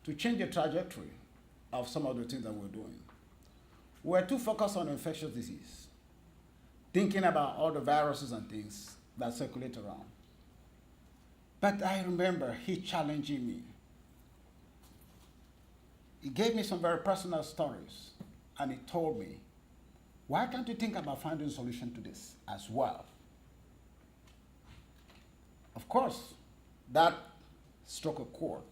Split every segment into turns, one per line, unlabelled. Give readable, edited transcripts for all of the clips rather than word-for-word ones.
to change the trajectory of some of the things that we're doing. We're too focused on infectious disease, thinking about all the viruses and things that circulate around. But I remember he challenging me. He gave me some very personal stories, and he told me, why can't you think about finding a solution to this as well? Of course, that struck a chord,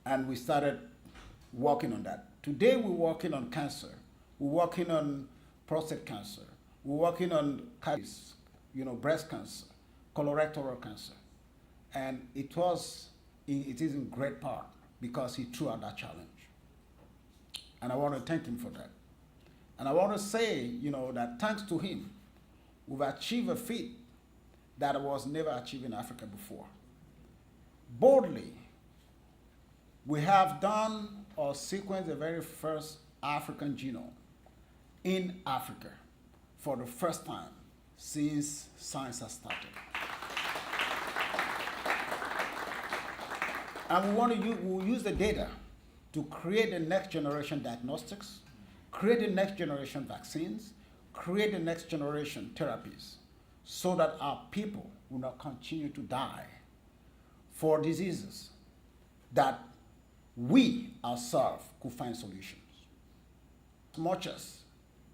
and we started working on that. Today we're working on cancer. We're working on prostate cancer. We're working on breast cancer, colorectal cancer. And it is in great part because he threw out that challenge. And I want to thank him for that. And I want to say, that thanks to him, we've achieved a feat that was never achieved in Africa before. Boldly, we have done or sequenced the very first African genome in Africa for the first time since science has started. And we'll use the data to create the next generation diagnostics, create the next generation vaccines, create the next generation therapies, so that our people will not continue to die for diseases that we ourselves could find solutions. As much as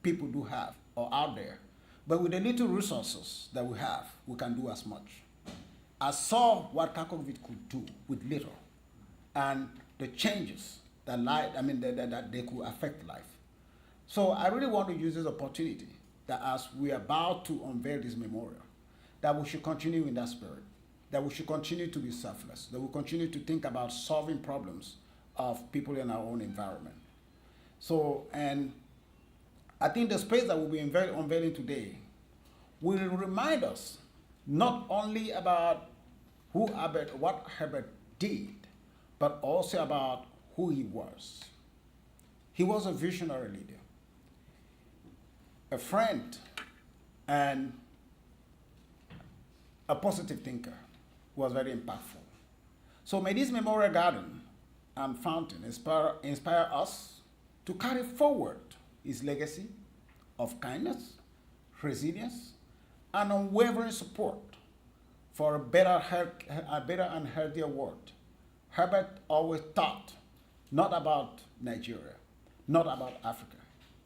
people do have or out there, but with the little resources that we have, we can do as much. I saw what Kakovit could do with little, and the changes that they could affect life. So I really want to use this opportunity that as we are about to unveil this memorial, that we should continue in that spirit, that we should continue to be selfless, that we continue to think about solving problems of people in our own environment. So, and I think the space that we'll be unveiling today will remind us not only about what Herbert did, but also about who he was. He was a visionary leader, a friend, and a positive thinker who was very impactful. So may this memorial garden and fountain inspire us to carry forward his legacy of kindness, resilience, and unwavering support for a better and healthier world. Herbert always thought not about Nigeria, not about Africa.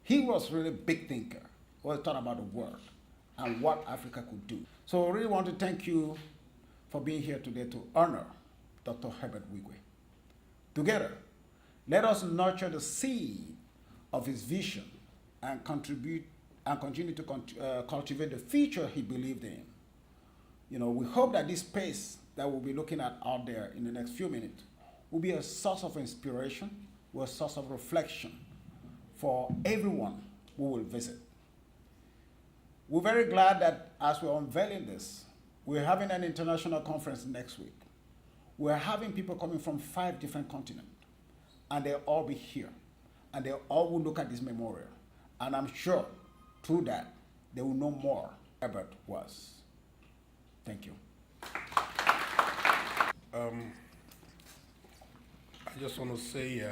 He was really a big thinker, always thought about the world and what Africa could do. So I really want to thank you for being here today to honor Dr. Herbert Wigwe. Together, let us nurture the seed of his vision and continue to cultivate the future he believed in. We hope that this space that we'll be looking at out there in the next few minutes will be a source of inspiration, or a source of reflection for everyone who will visit. We're very glad that as we're unveiling this, we're having an international conference next week. We're having people coming from 5 different continents, and they'll all be here, and they all will look at this memorial. And I'm sure through that, they will know more Herbert was. Thank you.
I just want to say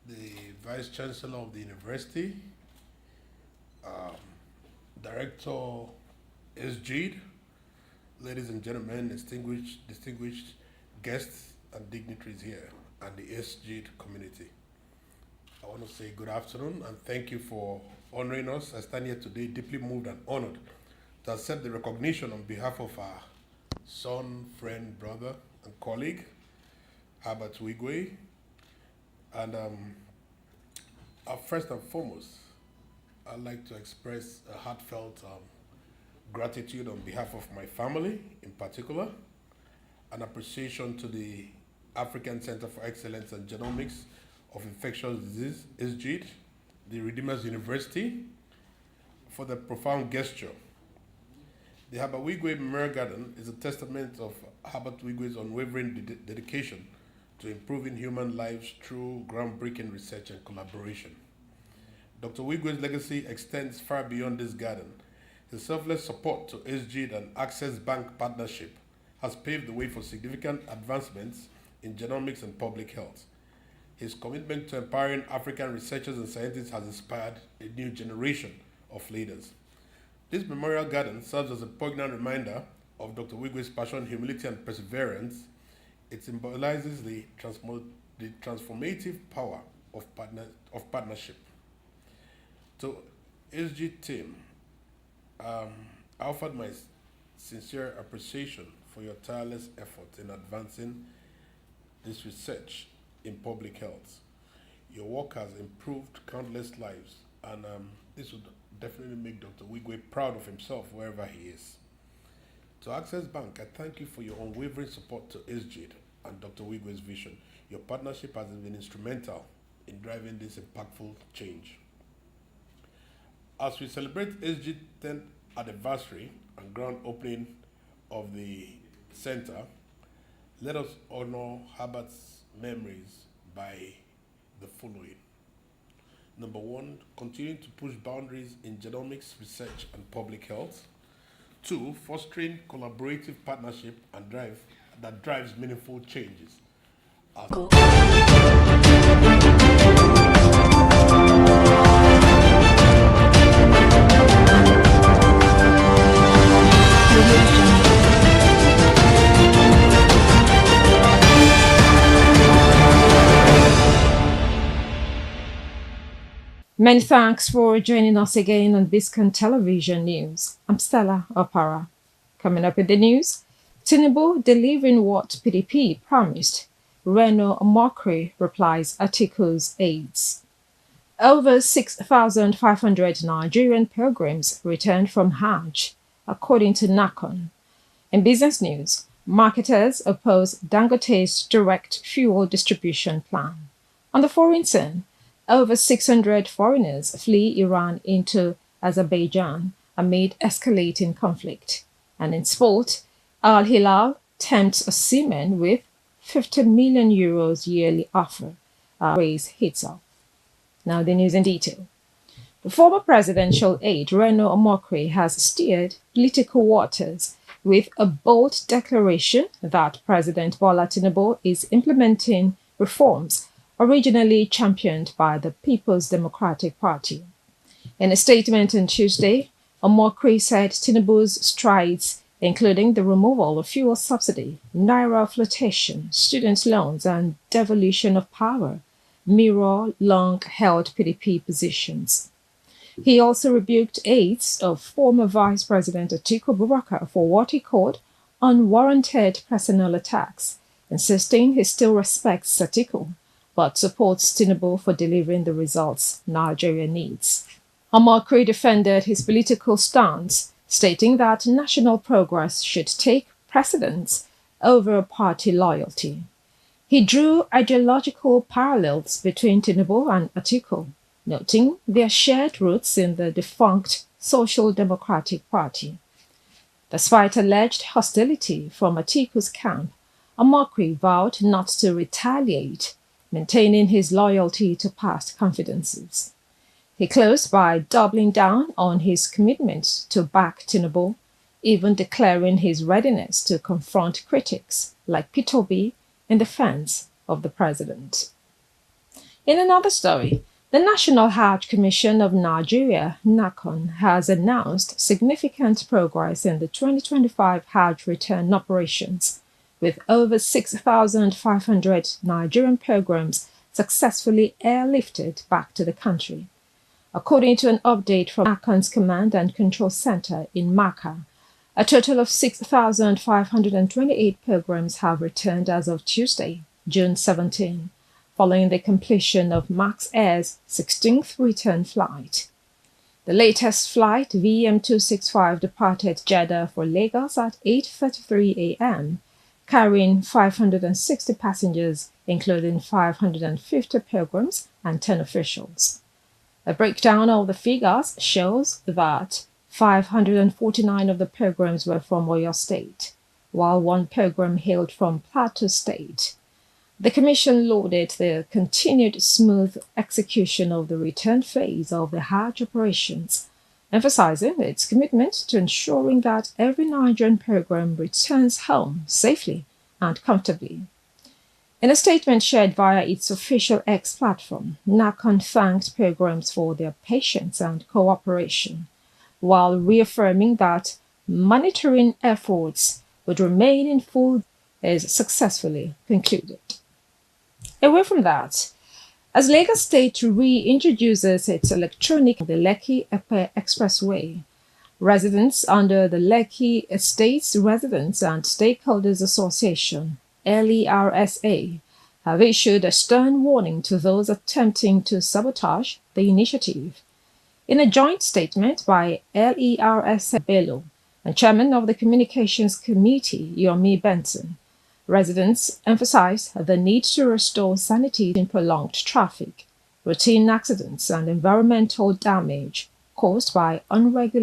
the Vice Chancellor of the University, Director SGID, ladies and gentlemen, distinguished guests and dignitaries here, and the SGID community. I want to say good afternoon and thank you for honoring us. I stand here today deeply moved and honored to accept the recognition on behalf of our son, friend, brother, and colleague, Herbert Wigwe. And first and foremost, I'd like to express a heartfelt gratitude on behalf of my family in particular, an appreciation to the African Center for Excellence and Genomics of Infectious Disease, SGID, the Redeemers University, for the profound gesture. The Herbert Wigwe Memorial Garden is a testament of Herbert Wigwe's unwavering dedication to improving human lives through groundbreaking research and collaboration. Dr. Wigwe's legacy extends far beyond this garden. His selfless support to SGID and Access Bank partnership has paved the way for significant advancements in genomics and public health. His commitment to empowering African researchers and scientists has inspired a new generation of leaders. This memorial garden serves as a poignant reminder of Dr. Wigwe's passion, humility, and perseverance. It symbolizes the transformative power of partnership. To SG team, I offered my sincere appreciation for your tireless effort in advancing this research in public health. Your work has improved countless lives, and this would definitely make Dr. Wigwe proud of himself wherever he is. To Access Bank, I thank you for your unwavering support to SGID and Dr. Wigwe's vision. Your partnership has been instrumental in driving this impactful change. As we celebrate SGID's 10th anniversary and grand opening of the center, let us honor Herbert's memories by the following. Number one, continuing to push boundaries in genomics research and public health. Two, fostering collaborative partnership and drive that drives meaningful changes.
Many thanks for joining us again on Biscon Television News. I'm Stella Opara. Coming up in the news, Tinubu delivering what PDP promised. Reno Omokri replies Atiku's aides. Over 6,500 Nigerian pilgrims returned from Hajj, according to NACON. In business news, marketers oppose Dangote's direct fuel distribution plan. On the foreign scene, over 600 foreigners flee Iran into Azerbaijan amid escalating conflict. And in sport, Al Hilal tempts Osimhen with €50 million yearly offer. Raise hits off. Now the news in detail. The former presidential aide Reno Omokri has steered political waters with a bold declaration that President Bola Tinubu is implementing reforms originally championed by the People's Democratic Party. In a statement on Tuesday, Omokri said Tinubu's strides, including the removal of fuel subsidy, naira flotation, student loans, and devolution of power, mirror long-held PDP positions. He also rebuked aides of former Vice President Atiku Abubakar for what he called unwarranted personal attacks, insisting he still respects Atiku but supports Tinubu for delivering the results Nigeria needs. Omokri defended his political stance, stating that national progress should take precedence over party loyalty. He drew ideological parallels between Tinubu and Atiku, noting their shared roots in the defunct Social Democratic Party. Despite alleged hostility from Atiku's camp, Omokri vowed not to retaliate, maintaining his loyalty to past confidences. He closed by doubling down on his commitment to back Tinubu, even declaring his readiness to confront critics like Peter Obi in defense of the president. In another story, the National Hajj Commission of Nigeria, NACON, has announced significant progress in the 2025 Hajj return operations, with over 6,500 Nigerian pilgrims successfully airlifted back to the country. According to an update from NACON's Command and Control Center in Makkah, a total of 6,528 pilgrims have returned as of Tuesday, June 17, following the completion of Max Air's 16th return flight. The latest flight, VM265, departed Jeddah for Lagos at 8:33 a.m., carrying 560 passengers, including 550 pilgrims and 10 officials. A breakdown of the figures shows that 549 of the pilgrims were from Oyo State, while one pilgrim hailed from Plateau State. The Commission lauded the continued smooth execution of the return phase of the Hajj operations, emphasizing its commitment to ensuring that every Nigerian pilgrim returns home safely and comfortably. In a statement shared via its official X platform, NACON thanked pilgrims for their patience and cooperation, while reaffirming that monitoring efforts would remain in full is successfully concluded. Away from that, as Lagos State reintroduces its electronic the Lekki-Epe Expressway, residents under the Lekki Estates Residents and Stakeholders Association, LERSA, have issued a stern warning to those attempting to sabotage the initiative. In a joint statement by LERSA Bello and Chairman of the Communications Committee, Yomi Benson, residents emphasized the need to restore sanity in prolonged traffic, routine accidents, and environmental damage caused by unregulated